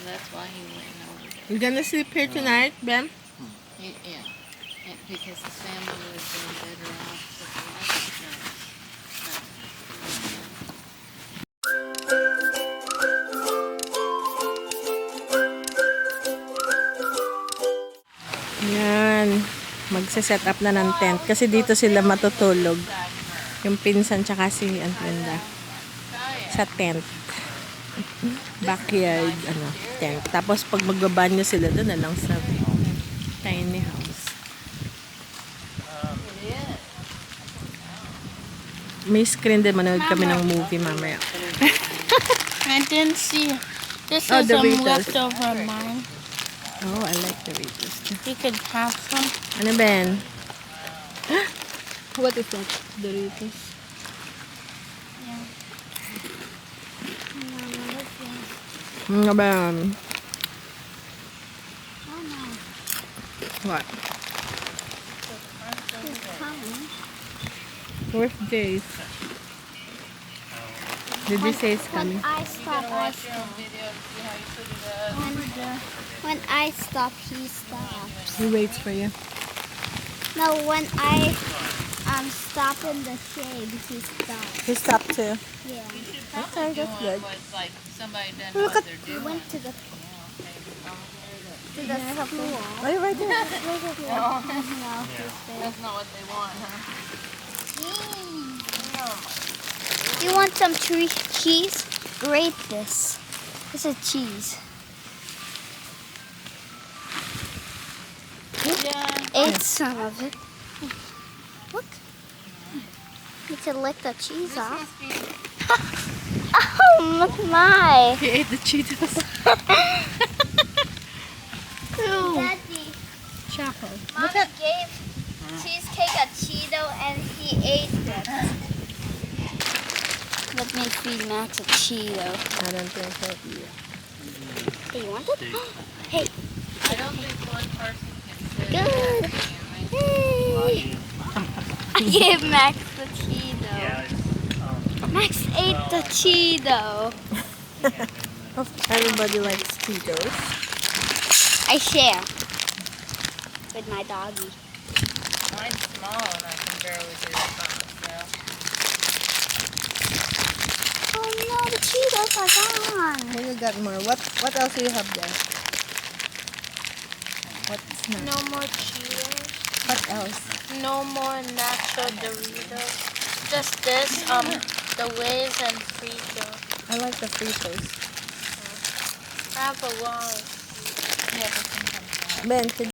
that's why he went over there. You gonna sleep here tonight, Ben? Yeah. Because his family would have been better off with the life insurance. Yan. Magse-set up na ng tent. Kasi dito sila matutulog. Yung pinsan tsaka si Antlinda. Sa tent. Backyard, tent. Tapos pag magbabanyo sila doon na lang sa tiny house. May screen din. Manood kami ng movie mamaya. I didn't see. This Oh, is some Doritos. leftover mine. Oh, I like Doritos. You could have some. Ano, Ben? What is that? Doritos? Ano, Ben? What? Where's Jace? Did you say it's coming? I stop, I stop. When I stop, he stops. He waits for you. No, when I stop in the shade, he stops. He stopped too. Yeah. Okay, that's good. Like somebody doesn't Look know what at- they're He doing. went to the school. Are you right there? No, That's not what they want, huh? You want some cheese? Grate this. This is cheese. Yeah. Ate some of it. Look. You can lick the cheese off. Oh, look my. He ate the Cheetos. Daddy, Choco. Mommy gave cheesecake a Cheeto and he ate it. Let me feed Max a Cheeto. I don't think so either. Hey, you want it? Hey, I don't think one person can sit good. there. Hey. I gave Max the Cheeto. Max ate the Cheeto. Everybody likes Cheetos. I share with my doggy. Mine's small and I can barely do it by myself. Oh no, the Cheetos are gone. Hey, you got more. What else do you have there? What's not? No more Cheetos. What else? No more nacho Doritos. Just this, the Lay's and Fritos. I like the Fritos. I have a lot. Ben, could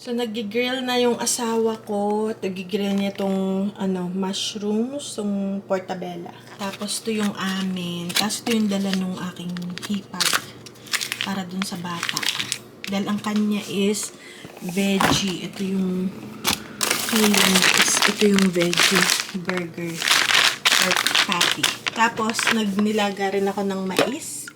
So, nag-grill na yung asawa ko. Nag-grill niya itong mushrooms, yung portabella. Tapos, ito yung amin. Tapos, ito yung dala nung aking hipag para dun sa bata. Dahil ang kanya is veggie. Ito yung ito yung veggie burger or patty. Tapos, nilaga rin ako ng mais,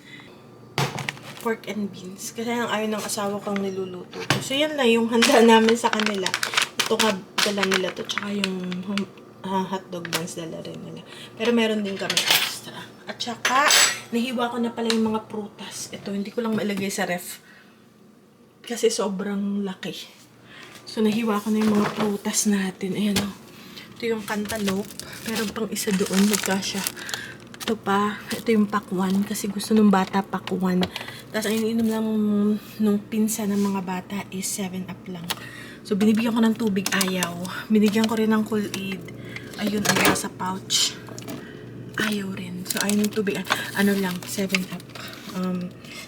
pork and beans. Kasi ang ayaw ng asawa kong niluluto ko. So, yan lang yung handa namin sa kanila. Ito nga, dala nila to. Tsaka yung hotdog buns, dala rin nila. Pero meron din kami extra. At tsaka, nahiwa ko na pala yung mga prutas. Ito, hindi ko lang mailagay sa ref. Kasi sobrang laki. So, nahiwa ko na yung mga prutas natin. Ayan o. Ito yung cantaloupe. Meron pang isa doon. Magkasya. Ito pa. Ito yung pakwan. Kasi gusto nung bata pakwan. Tapos, ang iniinom lang nung pinsa ng mga bata is 7-Up lang. So, binibigyan ko ng tubig. Ayaw. Binigyan ko rin ng Kool-Aid. Ayun, ayaw sa pouch. Ayaw rin. So, ayaw ng tubig. Ano lang, 7-Up.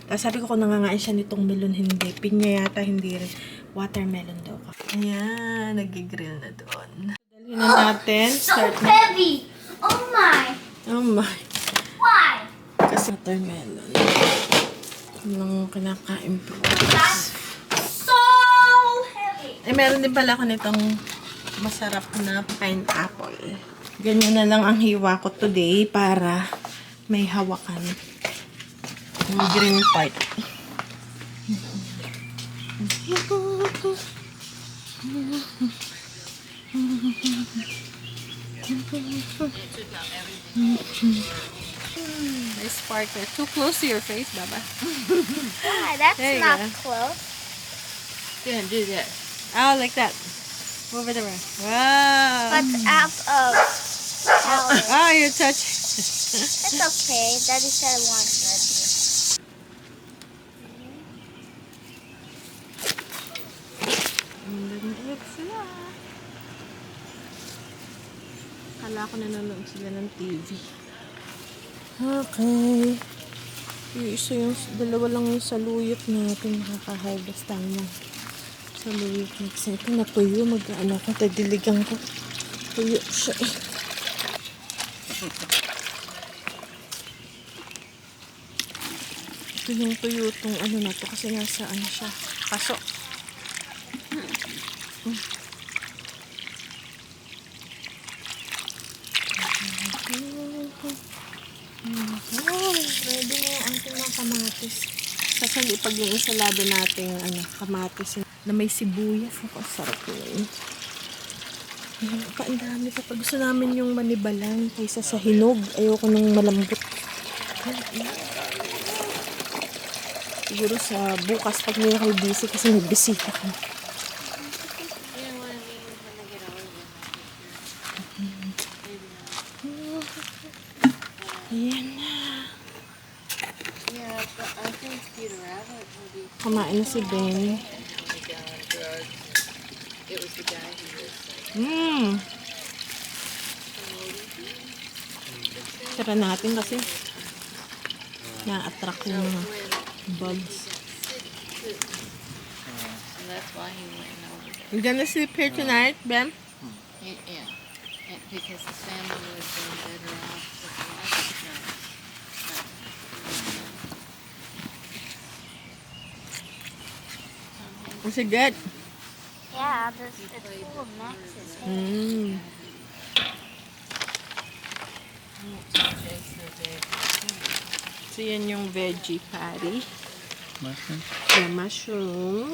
Tapos sabi ko kung nangangain siya nitong melon, hindi. Pinya yata, hindi rin. Watermelon daw. Ayan, nag-grill na doon. Dalhin na natin. Start na. Heavy! Oh my! Oh my. Why? Kasi watermelon. Anong kinakain po. So heavy! Eh, meron din pala ako nitong masarap na pineapple. Ganyan na lang ang hiwa ko today para may hawakan. Yung green part. May sparkle. Too close to your face, Baba. Why? That's There you not go. close. Yeah, do that. Oh, like that. Move it around. Wow. What's out of powder? Oh, you touch. It's okay. Daddy said it won't hurt me. Ulit sila. Kala ko nanonood sila ng TV. Okay. Yung isa yung dalawa lang yung saluyot natin. Nakaka-harvest tayo ng saluyot next. Ito natuyo. Mag-ano ko. Tadiligan ko. Tuyo siya eh. Ito yung tuyo itong ano na to. Kasi nasa ano siya. Paso. Ready na yung ating mga kamatis. Sasali pag yung ensalada natin kamatis na may sibuyas. Ako, sarap yun. Ayan pa, ang dami pa. Pag gusto namin yung manibalang kaysa sa hinog. Ayoko nung malambot. Siguro sa bukas pag may kayo busy kasi may bisita ko. You know what I mean? When they get older, maybe not. Ayan na. Yeah, but I think Peter Rabbit will be. Kumain na si Ben. He got on drugs. It was the guy who was Tara natin kasi na-attract yung mga bugs. and that's why he went over there. You gonna sleep here tonight, Ben? Yeah. And because the family would have been better off with the last night. Was it good? Yeah, it's full of Max's. So, yan yung veggie patty. Mushroom? The mushroom.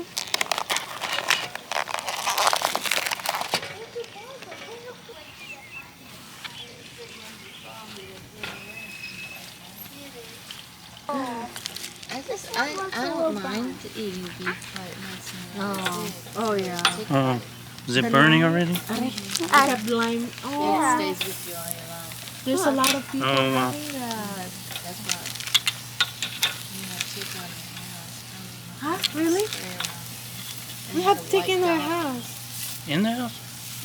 I don't mind eating beef quite myself. Oh yeah. Oh, is it burning already? I have lime. It Oh, stays with you all year long. there's a lot of people Oh, wow. having that. That's why you have chicken in your house. Huh? Really? We have chicken in our house. In the house?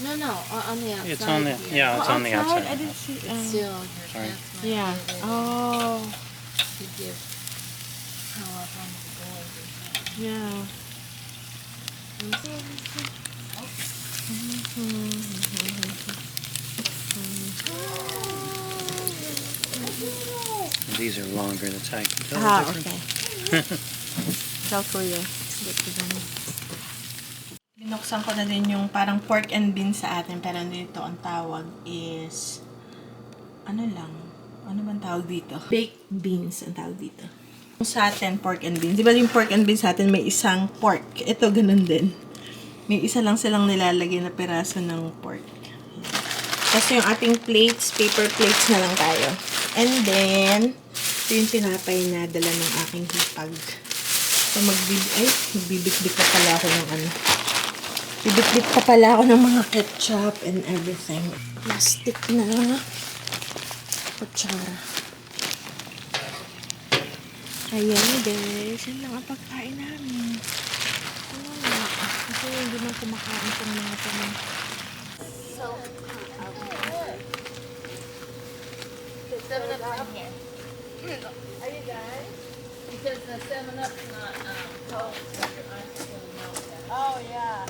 No, on the outside. It's on the, here. yeah, it's on the I outside. didn't see. It's still your Sorry. cats might Yeah. get it Oh, to give how up on the board or something. yeah. We These are longer. That's how I can tell Ah, the difference. okay. South Korea. Get to them. Binuksan ko na din yung parang pork and beans sa atin. Pero dito, ang tawag is... Ano lang? Ano bang tawag dito? Baked beans ang tawag dito. Sa atin, pork and beans. Di ba yung pork and beans sa atin may isang pork? Ito, ganun din. May isa lang silang nilalagay na peraso ng pork. Tapos yung ating plates, paper plates na lang tayo. And then, ito yung tinapay na dala ng aking hipag. So, magbibit-bit pa pala ako ng ano. Bibit-bit pa pala ako ng mga ketchup and everything. Plastic na kutsara. Ayan guys, yan lang ang pagkain namin. Wala. Kasi hindi man kumakain itong mga tanong. Are you done? Because the 7-Up's not cold, so your ice is going to melt that. Oh, yeah.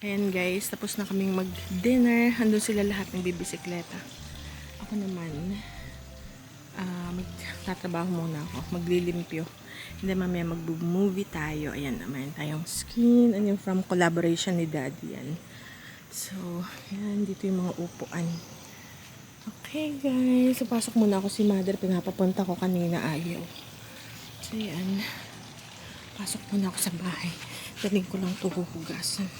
Ayan guys, tapos na kaming mag-dinner. Andun sila lahat ng bibisikleta. Ako naman, magtatrabaho muna ako. Maglilimpyo. And then mamaya mag-movie tayo. Ayan naman, tayong skin. And yung from collaboration ni Daddy yan. So, ayan, dito yung mga upuan. Okay guys, so pasok muna ako si Mother. Pinapapunta ko kanina, ayaw. So, ayan. Pasok muna ako sa bahay. Daling ko lang ito huhugasan.